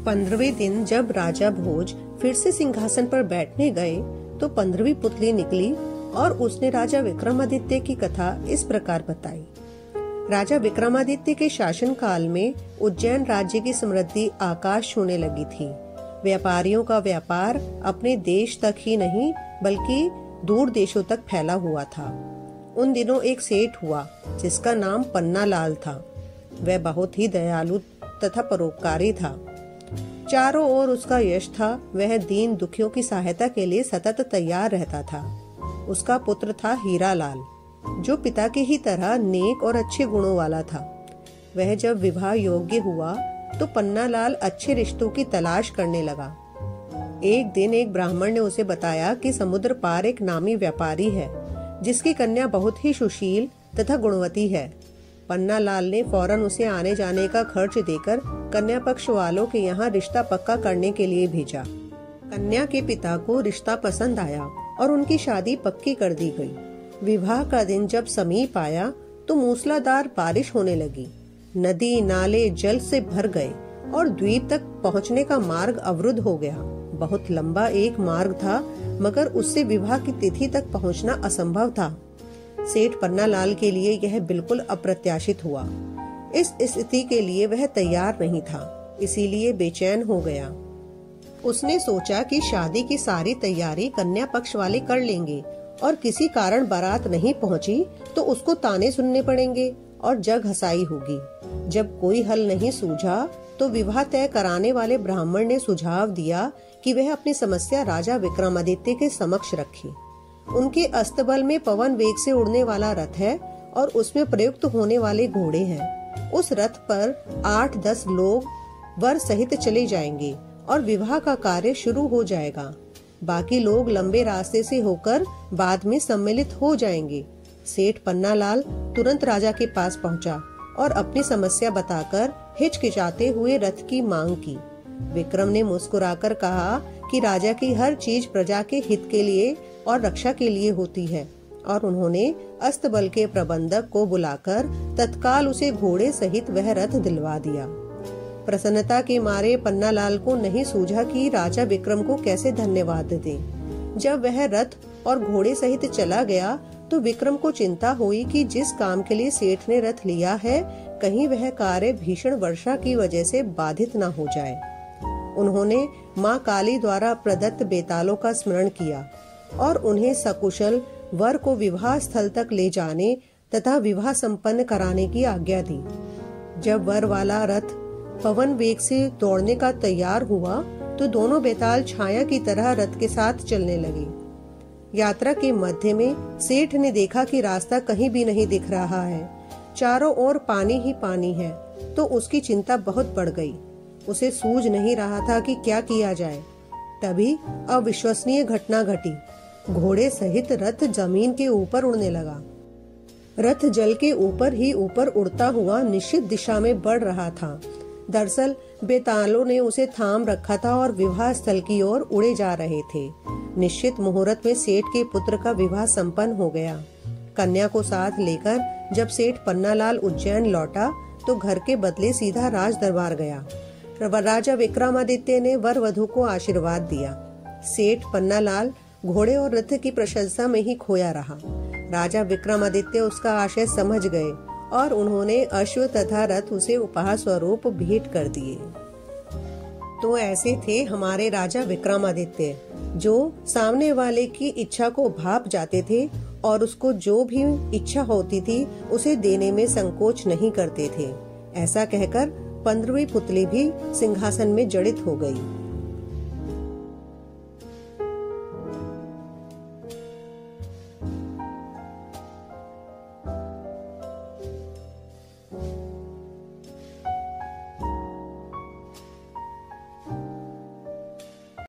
15वें दिन जब राजा भोज फिर से सिंहासन पर बैठने गए तो 15वीं पुतली निकली और उसने राजा विक्रमादित्य की कथा इस प्रकार बताई। राजा विक्रमादित्य के शासन काल में उज्जैन राज्य की समृद्धि आकाश छूने लगी थी। व्यापारियों का व्यापार अपने देश तक ही नहीं बल्कि दूर देशों तक फैला हुआ था। उन दिनों एक सेठ हुआ जिसका नाम पन्ना लाल था। वह बहुत ही दयालु तथा परोपकारी था। चारों ओर उसका यश था। वह दीन दुखियों की सहायता के लिए सतत तैयार रहता था। उसका पुत्र था हीरा लाल, जो पिता की ही तरह नेक और अच्छे गुणों वाला था। वह जब विवाह योग्य हुआ तो पन्ना लाल अच्छे रिश्तों की तलाश करने लगा। एक दिन एक ब्राह्मण ने उसे बताया कि समुद्र पार एक नामी व्यापारी है जिसकी कन्या बहुत ही सुशील तथा गुणवती है। पन्ना लाल ने फौरन उसे आने जाने का खर्च देकर कन्या पक्ष वालों के यहाँ रिश्ता पक्का करने के लिए भेजा। कन्या के पिता को रिश्ता पसंद आया और उनकी शादी पक्की कर दी गई। विवाह का दिन जब समीप आया तो मूसलाधार बारिश होने लगी। नदी नाले जल से भर गए और द्वीप तक पहुंचने का मार्ग अवरुद्ध हो गया। बहुत लंबा एक मार्ग था मगर उससे विवाह की तिथि तक पहुंचना असंभव था। सेठ पन्ना लाल के लिए यह बिल्कुल अप्रत्याशित हुआ। इस स्थिति के लिए वह तैयार नहीं था, इसीलिए बेचैन हो गया। उसने सोचा कि शादी की सारी तैयारी कन्या पक्ष वाले कर लेंगे और किसी कारण बारात नहीं पहुंची तो उसको ताने सुनने पड़ेंगे और जग हंसाई होगी। जब कोई हल नहीं सूझा तो विवाह तय कराने वाले ब्राह्मण ने सुझाव दिया कि वह अपनी समस्या राजा विक्रमादित्य के समक्ष रखे। उनके अस्तबल में पवन वेग से उड़ने वाला रथ है और उसमें प्रयुक्त होने वाले घोड़े हैं। उस रथ पर 8-10 लोग वर सहित चले जाएंगे और विवाह का कार्य शुरू हो जाएगा। बाकी लोग लंबे रास्ते से होकर बाद में सम्मिलित हो जाएंगे। सेठ पन्ना लाल तुरंत राजा के पास पहुंचा और अपनी समस्या बताकर हिचकिचाते हुए रथ की मांग की। विक्रम ने मुस्कुराकर कहा कि राजा की हर चीज प्रजा के हित के लिए और रक्षा के लिए होती है और उन्होंने अस्तबल के प्रबंधक को बुलाकर तत्काल उसे घोड़े सहित वह रथ दिलवा दिया। प्रसन्नता के मारे पन्ना लाल को नहीं सूझा कि राजा विक्रम को कैसे धन्यवाद दें। जब वह रथ और घोड़े सहित चला गया तो विक्रम को चिंता हुई कि जिस काम के लिए सेठ ने रथ लिया है कहीं वह कार्य भीषण वर्षा की वजह से बाधित न हो जाए। उन्होंने माँ काली द्वारा प्रदत्त बेतालों का स्मरण किया और उन्हें सकुशल वर को विवाह स्थल तक ले जाने तथा विवाह संपन्न कराने की आज्ञा दी। जब वर वाला रथ पवन वेग से दौड़ने का तैयार हुआ तो दोनों बेताल छाया की तरह रथ के साथ चलने लगे। यात्रा के मध्य में सेठ ने देखा कि रास्ता कहीं भी नहीं दिख रहा है। चारों ओर पानी ही पानी है तो उसकी चिंता बहुत बढ़ गई। उसे सूझ नहीं रहा था कि क्या किया जाए। तभी अविश्वसनीय घटना घटी। घोड़े सहित रथ जमीन के ऊपर उड़ने लगा। रथ जल के ऊपर ही ऊपर उड़ता हुआ निश्चित दिशा में बढ़ रहा था। दरअसल बेतालों ने उसे थाम रखा था और विवाह स्थल की ओर उड़े जा रहे थे। निश्चित मुहूर्त में सेठ के पुत्र का विवाह संपन्न हो गया। कन्या को साथ लेकर जब सेठ पन्ना लाल उज्जैन लौटा तो घर के बदले सीधा राज दरबार गया। राजा विक्रमादित्य ने वर वधू को आशीर्वाद दिया। सेठ पन्ना लाल घोड़े और रथ की प्रशंसा में ही खोया रहा। राजा विक्रमादित्य उसका आशय समझ गए और उन्होंने अश्व तथा रथ उसे उपहार स्वरूप भेंट कर दिए। तो ऐसे थे हमारे राजा विक्रमादित्य, जो सामने वाले की इच्छा को भाप जाते थे और उसको जो भी इच्छा होती थी उसे देने में संकोच नहीं करते थे। ऐसा कहकर 15वीं पुतली भी सिंहासन में जड़ित हो गई।